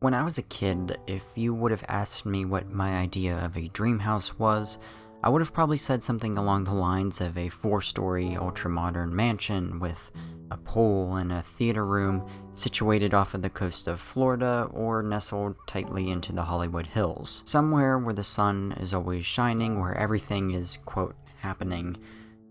When I was a kid, if you would have asked me what my idea of a dream house was, I would have probably said something along the lines of a four-story ultra-modern mansion with a pool and a theater room situated off of the coast of Florida or nestled tightly into the Hollywood Hills. Somewhere where the sun is always shining, where everything is, quote, happening,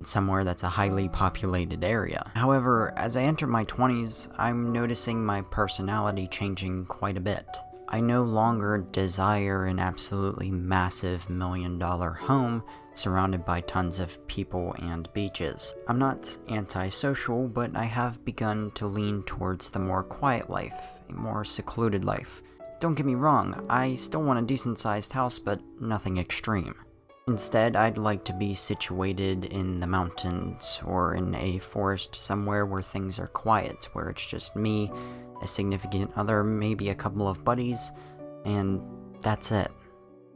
somewhere that's a highly populated area. However, as I enter my 20s, I'm noticing my personality changing quite a bit. I no longer desire an absolutely massive $1 million home surrounded by tons of people and beaches. I'm not antisocial, but I have begun to lean towards the more quiet life, a more secluded life. Don't get me wrong, I still want a decent-sized house, but nothing extreme. Instead, I'd like to be situated in the mountains or in a forest somewhere where things are quiet, where it's just me, a significant other, maybe a couple of buddies, and that's it.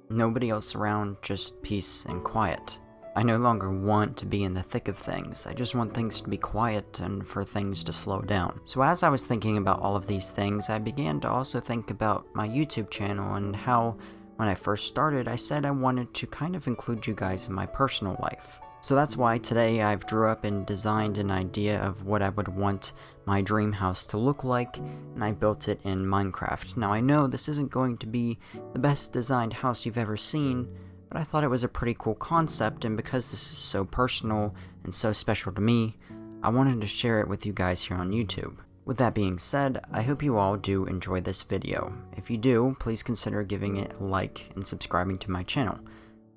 Nobody else around, just peace and quiet. I no longer want to be in the thick of things, I just want things to be quiet and for things to slow down. So as I was thinking about all of these things, I began to also think about my YouTube channel and how when I first started, I said I wanted to kind of include you guys in my personal life. So that's why today I've drew up and designed an idea of what I would want my dream house to look like, and I built it in Minecraft. Now I know this isn't going to be the best designed house you've ever seen, but I thought it was a pretty cool concept, and because this is so personal and so special to me, I wanted to share it with you guys here on YouTube. With that being said, I hope you all do enjoy this video. If you do, please consider giving it a like and subscribing to my channel.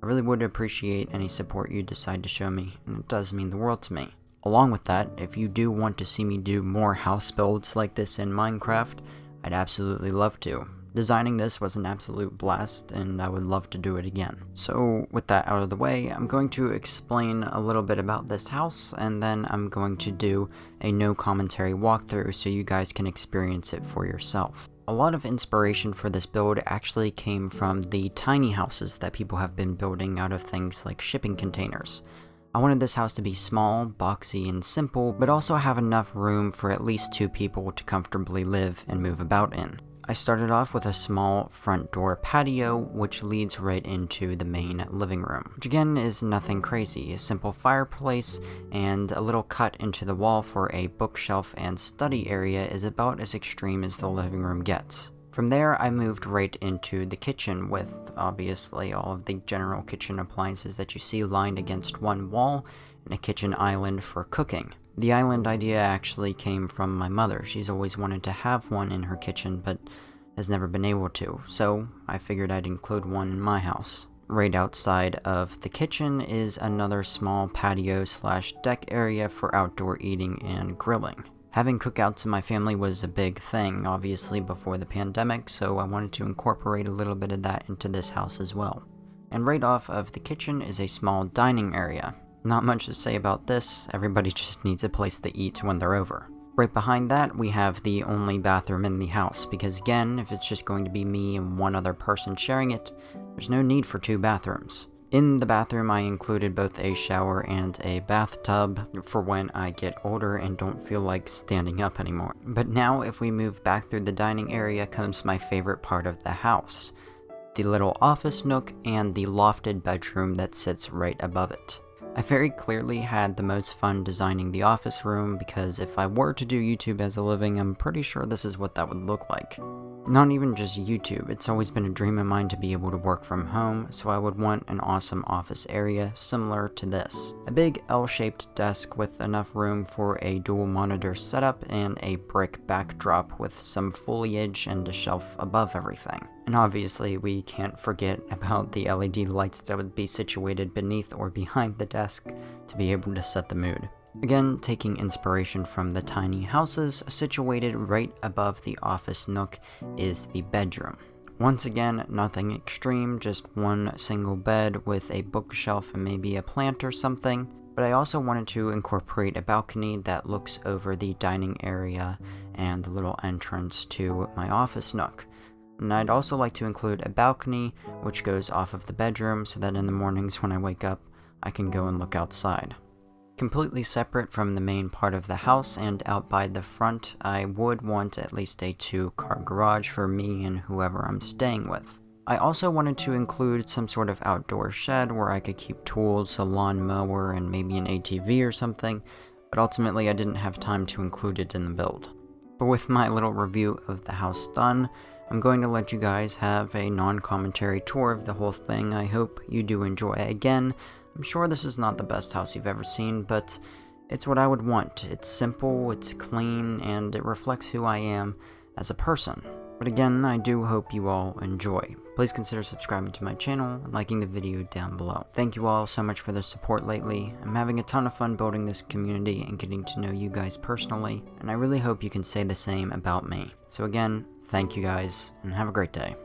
I really would appreciate any support you decide to show me, and it does mean the world to me. Along with that, if you do want to see me do more house builds like this in Minecraft, I'd absolutely love to. Designing this was an absolute blast, and I would love to do it again. So, with that out of the way, I'm going to explain a little bit about this house, and then I'm going to do a no commentary walkthrough so you guys can experience it for yourself. A lot of inspiration for this build actually came from the tiny houses that people have been building out of things like shipping containers. I wanted this house to be small, boxy, and simple, but also have enough room for at least 2 people to comfortably live and move about in. I started off with a small front door patio, which leads right into the main living room, which again is nothing crazy. A simple fireplace and a little cut into the wall for a bookshelf and study area is about as extreme as the living room gets. From there, I moved right into the kitchen with, obviously, all of the general kitchen appliances that you see lined against one wall, and a kitchen island for cooking. The island idea actually came from my mother. She's always wanted to have one in her kitchen, but has never been able to, so I figured I'd include one in my house. Right outside of the kitchen is another small patio/deck area for outdoor eating and grilling. Having cookouts in my family was a big thing, obviously, before the pandemic, so I wanted to incorporate a little bit of that into this house as well. And right off of the kitchen is a small dining area. Not much to say about this, everybody just needs a place to eat when they're over. Right behind that, we have the only bathroom in the house, because again, if it's just going to be me and one other person sharing it, there's no need for 2 bathrooms. In the bathroom, I included both a shower and a bathtub for when I get older and don't feel like standing up anymore. But now, if we move back through the dining area, comes my favorite part of the house: the little office nook and the lofted bedroom that sits right above it. I very clearly had the most fun designing the office room because if I were to do YouTube as a living, I'm pretty sure this is what that would look like. Not even just YouTube, it's always been a dream of mine to be able to work from home, so I would want an awesome office area similar to this. A big L-shaped desk with enough room for a dual monitor setup and a brick backdrop with some foliage and a shelf above everything. And obviously we can't forget about the LED lights that would be situated beneath or behind the desk to be able to set the mood. Again, taking inspiration from the tiny houses, situated right above the office nook is the bedroom. Once again, nothing extreme, just one single bed with a bookshelf and maybe a plant or something. But I also wanted to incorporate a balcony that looks over the dining area and the little entrance to my office nook. And I'd also like to include a balcony which goes off of the bedroom so that in the mornings when I wake up, I can go and look outside. Completely separate from the main part of the house and out by the front, I would want at least a 2-car garage for me and whoever I'm staying with. I also wanted to include some sort of outdoor shed where I could keep tools, a lawnmower, and maybe an ATV or something, but ultimately I didn't have time to include it in the build. But with my little review of the house done, I'm going to let you guys have a non-commentary tour of the whole thing. I hope you do enjoy. Again, I'm sure this is not the best house you've ever seen, but it's what I would want. It's simple, it's clean, and it reflects who I am as a person. But again, I do hope you all enjoy. Please consider subscribing to my channel and liking the video down below. Thank you all so much for the support lately. I'm having a ton of fun building this community and getting to know you guys personally, and I really hope you can say the same about me. So again, thank you guys, and have a great day.